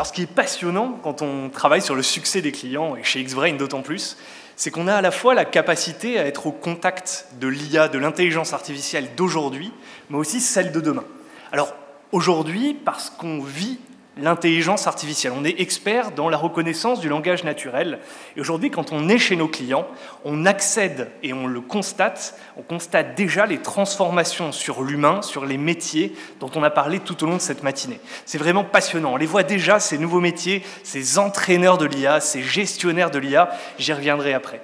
Alors ce qui est passionnant quand on travaille sur le succès des clients, et chez Xbrain d'autant plus, c'est qu'on a à la fois la capacité à être au contact de l'IA, de l'intelligence artificielle d'aujourd'hui, mais aussi celle de demain. Alors aujourd'hui, parce qu'on vit l'intelligence artificielle, on est expert dans la reconnaissance du langage naturel. Et aujourd'hui, quand on est chez nos clients, on accède et on constate déjà les transformations sur l'humain, sur les métiers dont on a parlé tout au long de cette matinée. C'est vraiment passionnant. On les voit déjà, ces nouveaux métiers, ces entraîneurs de l'IA, ces gestionnaires de l'IA. J'y reviendrai après.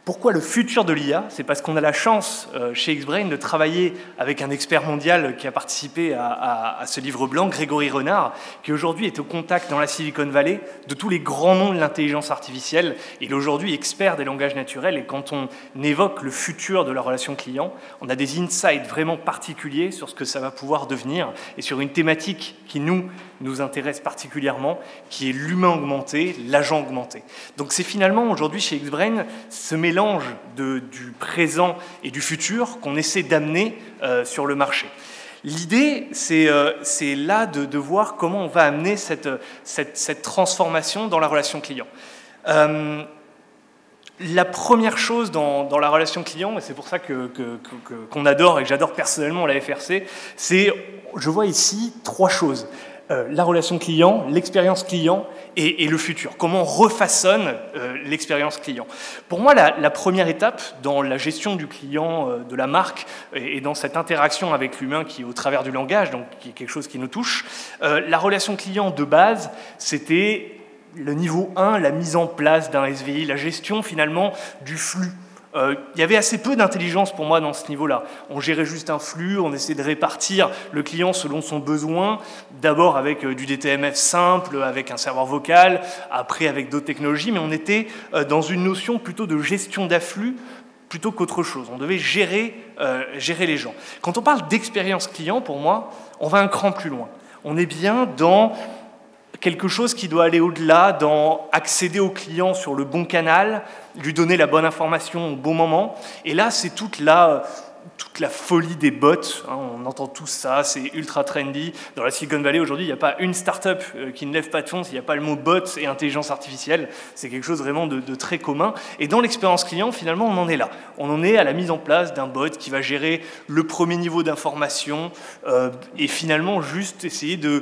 Pourquoi le futur de l'IA? C'est parce qu'on a la chance, chez Xbrain, de travailler avec un expert mondial qui a participé à ce livre blanc, Grégory Renard, qui aujourd'hui est au contact dans la Silicon Valley de tous les grands noms de l'intelligence artificielle. Il est aujourd'hui expert des langages naturels, et quand on évoque le futur de la relation client, on a des insights vraiment particuliers sur ce que ça va pouvoir devenir, et sur une thématique qui nous intéresse particulièrement, qui est l'humain augmenté, l'agent augmenté. Donc c'est finalement aujourd'hui chez Xbrain ce mélange du présent et du futur qu'on essaie d'amener sur le marché. L'idée, c'est là de voir comment on va amener cette transformation dans la relation client. La première chose dans la relation client, et c'est pour ça qu'on adore et que j'adore personnellement la FRC, c'est, je vois ici 3 choses. La relation client, l'expérience client et le futur. Comment on refaçonne l'expérience client. Pour moi, la première étape dans la gestion du client, de la marque, et dans cette interaction avec l'humain qui est au travers du langage, donc qui est quelque chose qui nous touche, la relation client de base, c'était le niveau 1, la mise en place d'un SVI, la gestion finalement du flux. Il y avait assez peu d'intelligence pour moi dans ce niveau-là. On gérait juste un flux, on essayait de répartir le client selon son besoin, d'abord avec du DTMF simple, avec un serveur vocal, après avec d'autres technologies, mais on était dans une notion plutôt de gestion d'afflux plutôt qu'autre chose. On devait gérer les gens. Quand on parle d'expérience client, pour moi, on va un cran plus loin. On est bien dans quelque chose qui doit aller au-delà, dans accéder au client sur le bon canal, lui donner la bonne information au bon moment. Et là, c'est toute la folie des bots. On entend tout ça, c'est ultra trendy. Dans la Silicon Valley, aujourd'hui, il n'y a pas une start-up qui ne lève pas de fonds s'il n'y a pas le mot bot et intelligence artificielle. C'est quelque chose vraiment de très commun. Et dans l'expérience client, finalement, on en est là. On en est à la mise en place d'un bot qui va gérer le premier niveau d'information et finalement juste essayer de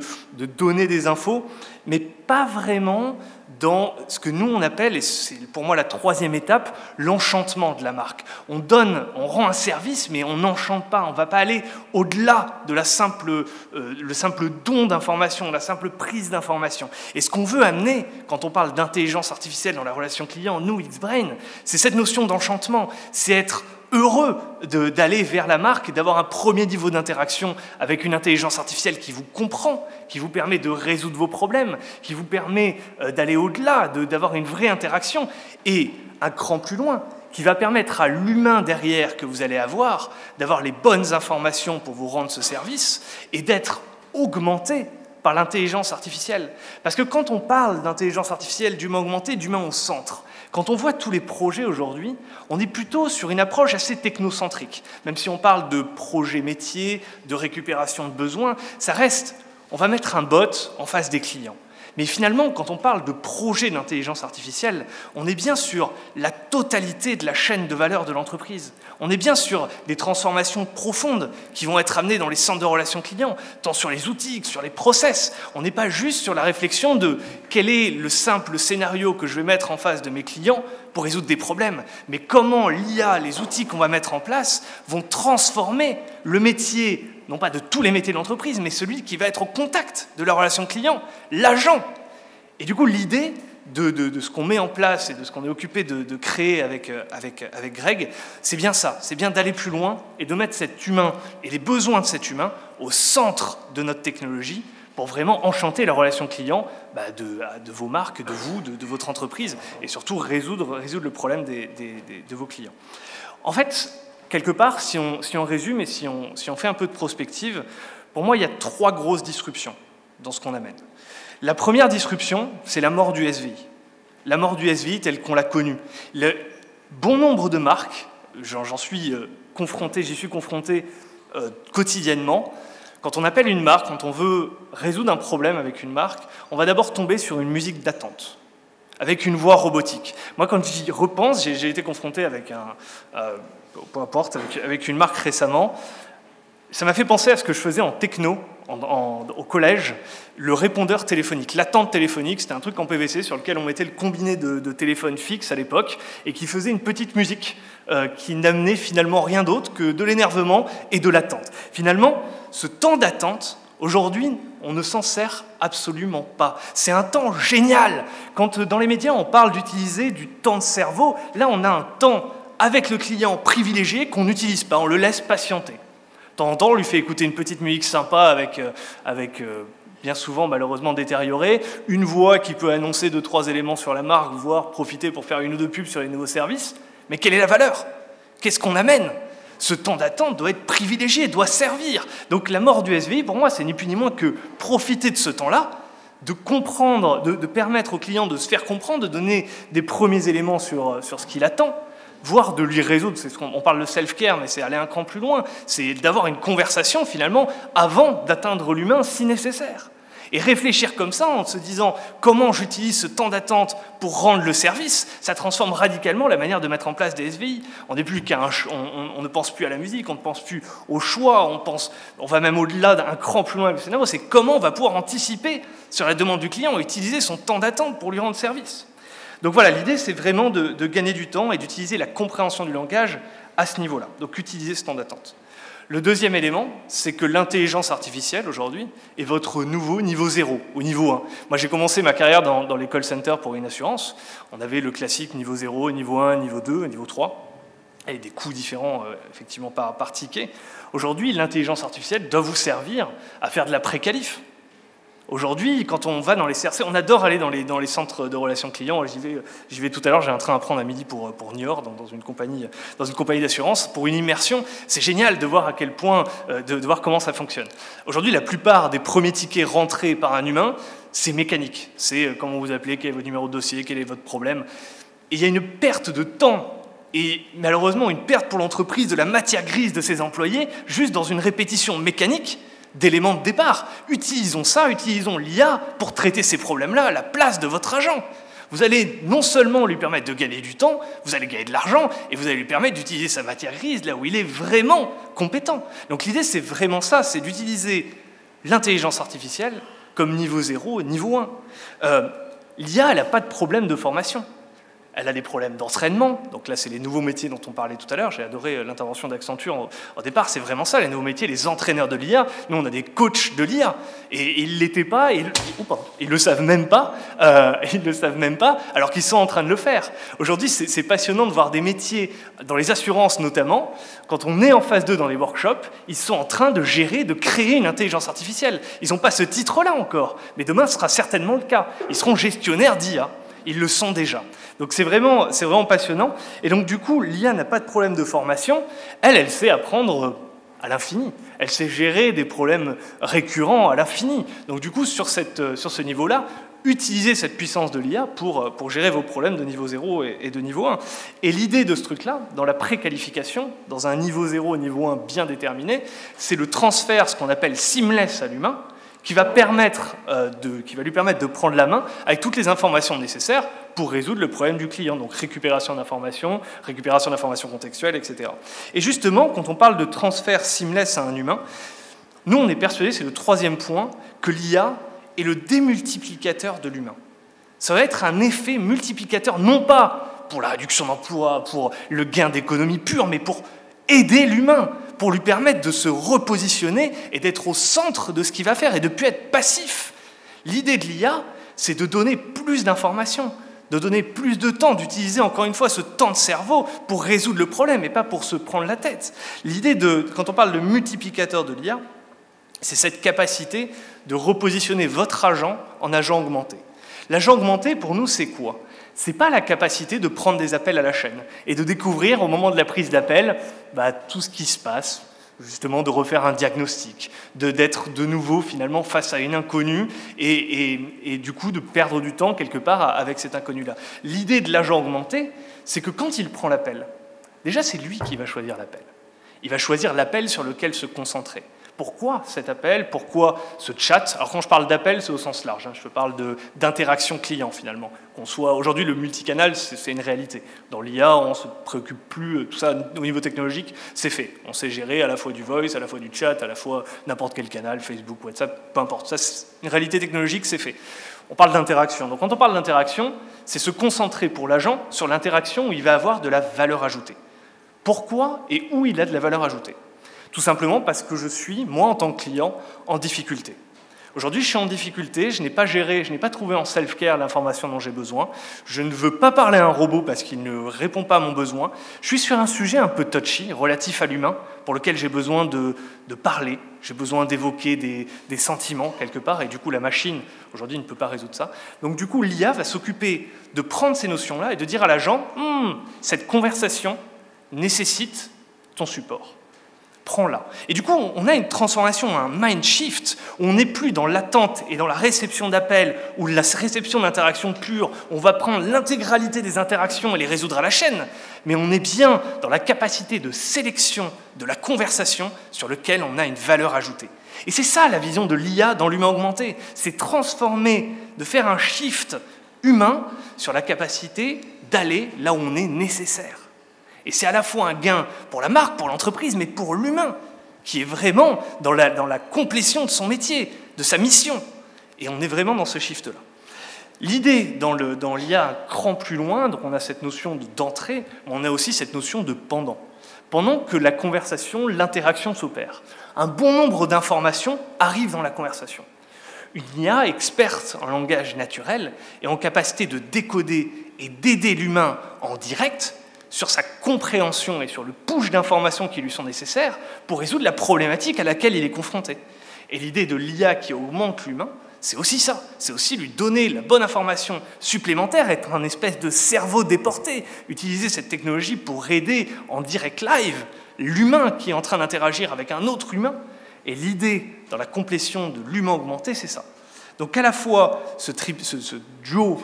donner des infos, mais pas vraiment dans ce que nous on appelle, et c'est pour moi la 3e étape, l'enchantement de la marque. On rend un service, mais on n'enchante pas, on ne va pas aller au-delà de le simple don d'information, la simple prise d'information. Et ce qu'on veut amener, quand on parle d'intelligence artificielle dans la relation client, nous, Xbrain, c'est cette notion d'enchantement, c'est être heureux d'aller vers la marque et d'avoir un premier niveau d'interaction avec une intelligence artificielle qui vous comprend, qui vous permet de résoudre vos problèmes, qui vous permet d'aller au-delà, d'avoir une vraie interaction, et un cran plus loin, qui va permettre à l'humain derrière que vous allez avoir d'avoir les bonnes informations pour vous rendre ce service et d'être augmenté par l'intelligence artificielle. Parce que quand on parle d'intelligence artificielle, d'humain augmenté, d'humain au centre, quand on voit tous les projets aujourd'hui, on est plutôt sur une approche assez technocentrique. Même si on parle de projets métiers, de récupération de besoins, ça reste, on va mettre un bot en face des clients. Mais finalement, quand on parle de projet d'intelligence artificielle, on est bien sur la totalité de la chaîne de valeur de l'entreprise. On est bien sur des transformations profondes qui vont être amenées dans les centres de relations clients, tant sur les outils que sur les process. On n'est pas juste sur la réflexion de quel est le simple scénario que je vais mettre en face de mes clients pour résoudre des problèmes, mais comment l'IA, les outils qu'on va mettre en place, vont transformer le métier, non pas de tous les métiers de l'entreprise, mais celui qui va être au contact de la relation client, l'agent. Et du coup, l'idée de ce qu'on met en place et de ce qu'on est occupé de créer avec Greg, c'est bien ça, c'est bien d'aller plus loin et de mettre cet humain et les besoins de cet humain au centre de notre technologie pour vraiment enchanter la relation client de vos marques, de vous, de votre entreprise, et surtout résoudre le problème de vos clients. En fait, quelque part, si on résume et si on fait un peu de prospective, pour moi, il y a 3 grosses disruptions dans ce qu'on amène. La première disruption, c'est la mort du SVI. La mort du SVI telle qu'on l'a connue. Le bon nombre de marques, j'y suis confronté quotidiennement, Quand on appelle une marque, quand on veut résoudre un problème avec une marque, on va d'abord tomber sur une musique d'attente, avec une voix robotique. Moi, quand j'y repense, j'ai été confronté avec peu importe, avec une marque récemment. Ça m'a fait penser à ce que je faisais en techno, au collège, le répondeur téléphonique. L'attente téléphonique, c'était un truc en PVC sur lequel on mettait le combiné de téléphone fixe à l'époque et qui faisait une petite musique qui n'amenait finalement rien d'autre que de l'énervement et de l'attente. Finalement, ce temps d'attente, aujourd'hui, on ne s'en sert absolument pas. C'est un temps génial. Quand dans les médias, on parle d'utiliser du temps de cerveau, là, on a un temps avec le client privilégié qu'on n'utilise pas, on le laisse patienter. De temps en temps, on lui fait écouter une petite musique sympa avec bien souvent malheureusement détériorée, une voix qui peut annoncer 2-3 éléments sur la marque, voire profiter pour faire 1 ou 2 pubs sur les nouveaux services. Mais quelle est la valeur? Qu'est-ce qu'on amène? Ce temps d'attente doit être privilégié, doit servir. Donc la mort du SVI, pour moi, c'est ni plus ni moins que profiter de ce temps-là, de comprendre, de permettre au client de se faire comprendre, de donner des premiers éléments sur ce qu'il attend, voire de lui résoudre. On parle de self-care, mais c'est aller un cran plus loin. C'est d'avoir une conversation, finalement, avant d'atteindre l'humain, si nécessaire. Et réfléchir comme ça, en se disant comment j'utilise ce temps d'attente pour rendre le service, ça transforme radicalement la manière de mettre en place des SVI. On ne pense plus à la musique, on ne pense plus au choix, on va même au-delà d'un cran plus loin avec le scénario. C'est comment on va pouvoir anticiper sur la demande du client et utiliser son temps d'attente pour lui rendre service. Donc voilà, l'idée, c'est vraiment de gagner du temps et d'utiliser la compréhension du langage à ce niveau-là. Donc utiliser ce temps d'attente. Le deuxième élément, c'est que l'intelligence artificielle, aujourd'hui, est votre nouveau niveau 0, ou niveau 1. Moi, j'ai commencé ma carrière dans les call centers pour une assurance. On avait le classique niveau 0, niveau 1, niveau 2, niveau 3, et des coûts différents, effectivement, par ticket. Aujourd'hui, l'intelligence artificielle doit vous servir à faire de la pré-qualif. Aujourd'hui, quand on va dans les CRC, on adore aller dans les centres de relations clients. J'y vais tout à l'heure, j'ai un train à prendre à midi pour New York, dans une compagnie d'assurance, pour une immersion. C'est génial de voir à quel point, de voir comment ça fonctionne. Aujourd'hui, la plupart des premiers tickets rentrés par un humain, c'est mécanique. C'est comment vous appelez, quel est votre numéro de dossier, quel est votre problème. Et il y a une perte de temps et malheureusement une perte pour l'entreprise de la matière grise de ses employés, juste dans une répétition mécanique d'éléments de départ. Utilisons ça, utilisons l'IA pour traiter ces problèmes-là à la place de votre agent. Vous allez non seulement lui permettre de gagner du temps, vous allez gagner de l'argent, et vous allez lui permettre d'utiliser sa matière grise là où il est vraiment compétent. Donc l'idée, c'est vraiment ça, c'est d'utiliser l'intelligence artificielle comme niveau 0 et niveau 1. L'IA, elle n'a pas de problème de formation. Elle a des problèmes d'entraînement. Donc là, c'est les nouveaux métiers dont on parlait tout à l'heure. J'ai adoré l'intervention d'Accenture. Au départ, c'est vraiment ça, les nouveaux métiers, les entraîneurs de l'IA. Nous, on a des coachs de l'IA. Et ils ne l'étaient pas, ils ne le savent même pas, alors qu'ils sont en train de le faire. Aujourd'hui, c'est passionnant de voir des métiers, dans les assurances notamment, quand on est en phase 2 dans les workshops, ils sont en train de gérer, de créer une intelligence artificielle. Ils n'ont pas ce titre-là encore, mais demain, ce sera certainement le cas. Ils seront gestionnaires d'IA. Ils le sont déjà. Donc c'est vraiment passionnant. Et donc du coup, l'IA n'a pas de problème de formation. Elle sait apprendre à l'infini. Elle sait gérer des problèmes récurrents à l'infini. Donc du coup, sur ce niveau-là, utilisez cette puissance de l'IA pour gérer vos problèmes de niveau 0 et de niveau 1. Et l'idée de ce truc-là, dans la préqualification, dans un niveau 0 et niveau 1 bien déterminé, c'est le transfert, ce qu'on appelle seamless à l'humain, qui va lui permettre de prendre la main avec toutes les informations nécessaires pour résoudre le problème du client. Donc récupération d'informations contextuelles, etc. Et justement, quand on parle de transfert seamless à un humain, nous, on est persuadés, c'est le troisième point, que l'IA est le démultiplicateur de l'humain. Ça va être un effet multiplicateur, non pas pour la réduction d'emploi, pour le gain d'économie pure, mais pour aider l'humain, pour lui permettre de se repositionner et d'être au centre de ce qu'il va faire et de ne plus être passif. L'idée de l'IA, c'est de donner plus d'informations, de donner plus de temps, d'utiliser encore une fois ce temps de cerveau pour résoudre le problème et pas pour se prendre la tête. L'idée quand on parle de multiplicateur de l'IA, c'est cette capacité de repositionner votre agent en agent augmenté. L'agent augmenté, pour nous, c'est quoi ? Ce n'est pas la capacité de prendre des appels à la chaîne et de découvrir au moment de la prise d'appel tout ce qui se passe, justement de refaire un diagnostic, d'être de nouveau finalement face à une inconnue et du coup de perdre du temps quelque part avec cet inconnu-là. L'idée de l'agent augmenté, c'est que quand il prend l'appel, déjà c'est lui qui va choisir l'appel. Il va choisir l'appel sur lequel se concentrer. Pourquoi cet appel? Pourquoi ce chat? Alors quand je parle d'appel, c'est au sens large, hein. Je parle d'interaction client finalement. Qu'on soit aujourd'hui le multicanal, c'est une réalité. Dans l'IA, on ne se préoccupe plus, tout ça au niveau technologique, c'est fait. On sait gérer à la fois du voice, à la fois du chat, à la fois n'importe quel canal, Facebook, WhatsApp, peu importe. Ça, c'est une réalité technologique, c'est fait. On parle d'interaction. Donc quand on parle d'interaction, c'est se concentrer pour l'agent sur l'interaction où il va avoir de la valeur ajoutée. Pourquoi et où il a de la valeur ajoutée? Tout simplement parce que je suis, moi en tant que client, en difficulté. Aujourd'hui, je suis en difficulté, je n'ai pas géré, je n'ai pas trouvé en self-care l'information dont j'ai besoin, je ne veux pas parler à un robot parce qu'il ne répond pas à mon besoin, je suis sur un sujet un peu touchy, relatif à l'humain, pour lequel j'ai besoin de parler, j'ai besoin d'évoquer des sentiments quelque part, et du coup la machine, aujourd'hui, ne peut pas résoudre ça. Donc du coup, l'IA va s'occuper de prendre ces notions-là et de dire à l'agent, cette conversation nécessite ton support. Prends-la. Et du coup, on a une transformation, un mind shift, où on n'est plus dans l'attente et dans la réception d'appels, ou la réception d'interactions pures, on va prendre l'intégralité des interactions et les résoudre à la chaîne, mais on est bien dans la capacité de sélection de la conversation sur laquelle on a une valeur ajoutée. Et c'est ça la vision de l'IA dans l'humain augmenté, c'est transformer, de faire un shift humain sur la capacité d'aller là où on est nécessaire. Et c'est à la fois un gain pour la marque, pour l'entreprise, mais pour l'humain, qui est vraiment dans la complétion de son métier, de sa mission. Et on est vraiment dans ce shift-là. L'idée dans l'IA un cran plus loin, donc on a cette notion d'entrée, mais on a aussi cette notion de pendant. Pendant que la conversation, l'interaction s'opère, un bon nombre d'informations arrivent dans la conversation. Une IA experte en langage naturel est en capacité de décoder et d'aider l'humain en direct sur sa compréhension et sur le push d'informations qui lui sont nécessaires pour résoudre la problématique à laquelle il est confronté. Et l'idée de l'IA qui augmente l'humain, c'est aussi ça. C'est aussi lui donner la bonne information supplémentaire, être un espèce de cerveau déporté, utiliser cette technologie pour aider en direct live l'humain qui est en train d'interagir avec un autre humain. Et l'idée dans la complétion de l'humain augmenté, c'est ça. Donc à la fois ce duo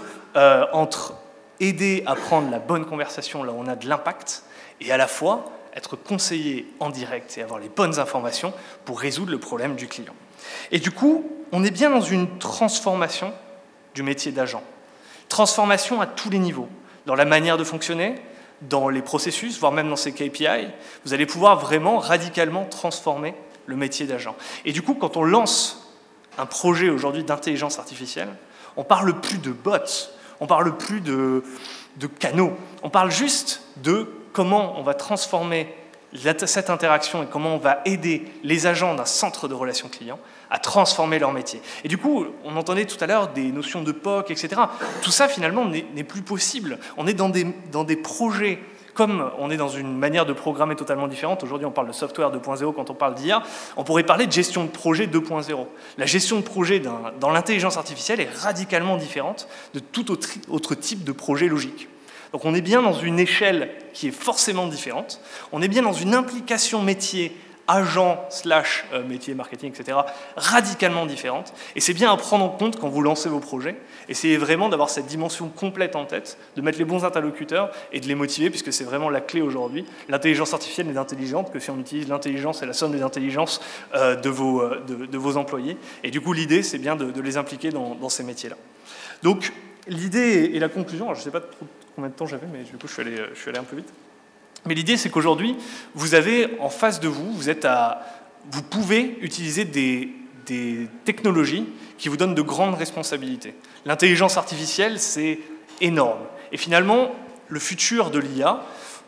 entre aider à prendre la bonne conversation là où on a de l'impact, et à la fois être conseillé en direct et avoir les bonnes informations pour résoudre le problème du client. Et du coup, on est bien dans une transformation du métier d'agent. Transformation à tous les niveaux, dans la manière de fonctionner, dans les processus, voire même dans ses KPI. Vous allez pouvoir vraiment radicalement transformer le métier d'agent. Et du coup, quand on lance un projet aujourd'hui d'intelligence artificielle, on ne parle plus de bots, on ne parle plus de canaux, on parle juste de comment on va transformer cette interaction et comment on va aider les agents d'un centre de relations clients à transformer leur métier. Et du coup, on entendait tout à l'heure des notions de POC, etc. Tout ça, finalement, n'est plus possible. On est dans des projets, comme on est dans une manière de programmer totalement différente. Aujourd'hui, on parle de software 2.0 quand on parle d'IA. On pourrait parler de gestion de projet 2.0. La gestion de projet dans l'intelligence artificielle est radicalement différente de tout autre type de projet logique. Donc on est bien dans une échelle qui est forcément différente. On est bien dans une implication métier, agent, / métier, marketing, etc., radicalement différente. Et c'est bien à prendre en compte quand vous lancez vos projets. Essayez vraiment d'avoir cette dimension complète en tête, de mettre les bons interlocuteurs et de les motiver, puisque c'est vraiment la clé aujourd'hui. L'intelligence artificielle n'est intelligente que si on utilise l'intelligence et la somme des intelligences de vos employés. Et du coup, l'idée, c'est bien de les impliquer dans ces métiers-là. Donc, l'idée et la conclusion, alors je ne sais pas trop combien de temps j'avais, mais du coup, je suis allé un peu vite. Mais l'idée, c'est qu'aujourd'hui, vous avez en face de vous, vous pouvez utiliser des technologies qui vous donnent de grandes responsabilités. L'intelligence artificielle, c'est énorme. Et finalement, le futur de l'IA,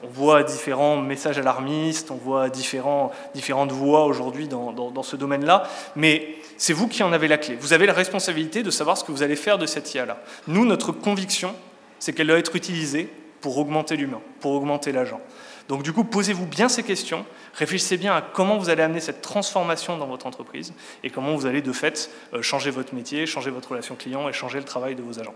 on voit différents messages alarmistes, on voit différentes voix aujourd'hui dans ce domaine-là, mais c'est vous qui en avez la clé. Vous avez la responsabilité de savoir ce que vous allez faire de cette IA-là. Nous, notre conviction, c'est qu'elle doit être utilisée pour augmenter l'humain, pour augmenter l'agent. Donc du coup, posez-vous bien ces questions, réfléchissez bien à comment vous allez amener cette transformation dans votre entreprise et comment vous allez de fait changer votre métier, changer votre relation client et changer le travail de vos agents.